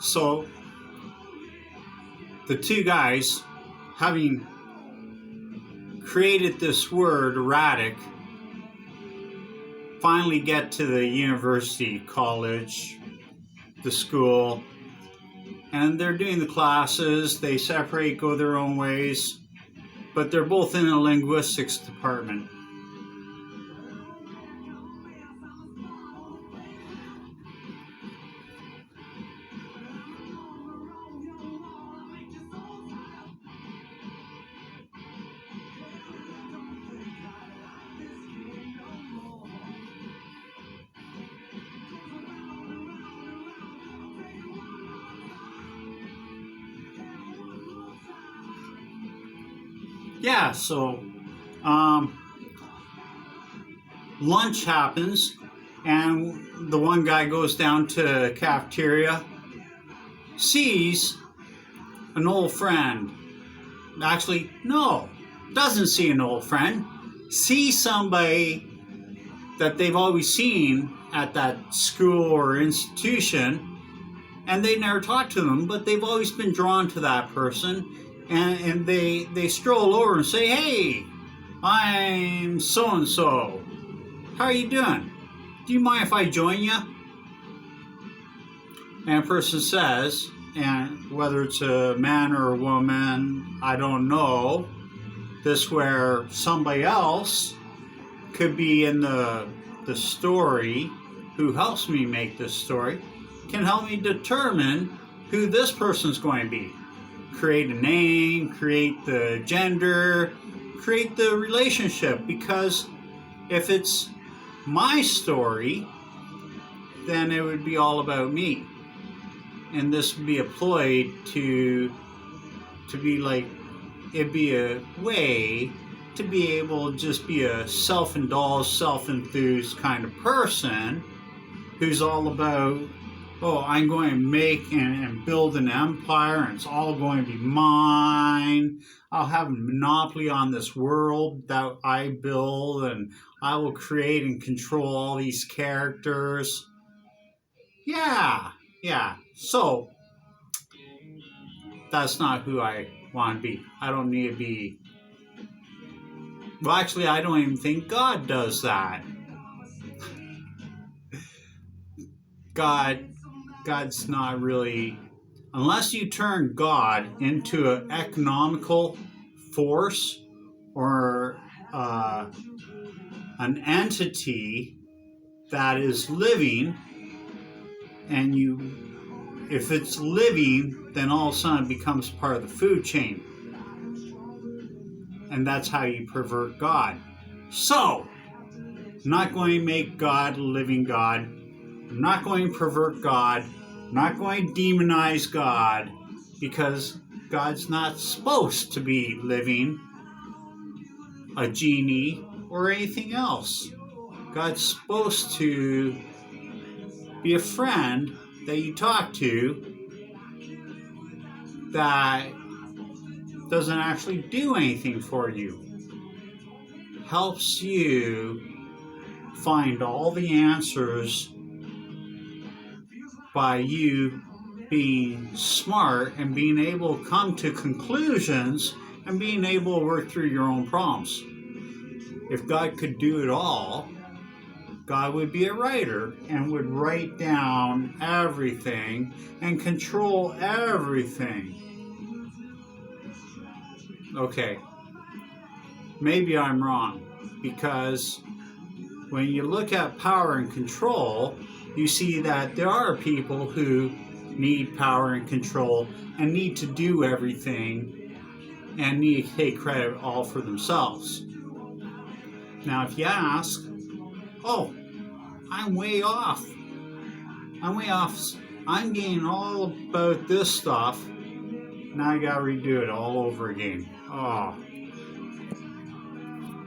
So the two guys, having created this word erratic, finally get to the university, college, the school, and they're doing the classes. They separate, go their own ways, but they're both in the linguistics department. Yeah, so lunch happens, and the one guy goes down to cafeteria, sees an old friend. Actually, no, doesn't see an old friend. Sees somebody that they've always seen at that school or institution, and they never talked to them, but they've always been drawn to that person, and they stroll over and say, "Hey, I'm so-and-so. How are you doing? Do you mind if I join you?" And a person says, and whether it's a man or a woman, I don't know, this where somebody else could be in the story, who helps me make this story, can help me determine who this person's going to be. Create a name, create the gender, create the relationship, because if it's my story, then it would be all about me. And this would be employed to be like, it'd be a way to be able to just be a self-indulged, self-enthused kind of person who's all about, oh, I'm going to make and build an empire, and it's all going to be mine. I'll have a monopoly on this world that I build, and I will create and control all these characters. Yeah. So, that's not who I want to be. I don't need to be... Well, actually, I don't even think God does that. God's not really... Unless you turn God into an economical force or an entity that is living, and if it's living, then all of a sudden it becomes part of the food chain. And that's how you pervert God. So, I'm not going to make God a living God. I'm not going to pervert God. I'm not going to demonize God, because God's not supposed to be living, a genie, or anything else. God's supposed to be a friend that you talk to that doesn't actually do anything for you. Helps you find all the answers by you being smart and being able to come to conclusions and being able to work through your own problems. If God could do it all, God would be a writer and would write down everything and control everything. Okay, maybe I'm wrong, because when you look at power and control, you see that there are people who need power and control and need to do everything and need to take credit all for themselves. Now, if you ask, oh, I'm way off. I'm getting all about this stuff. Now I gotta redo it all over again. Oh,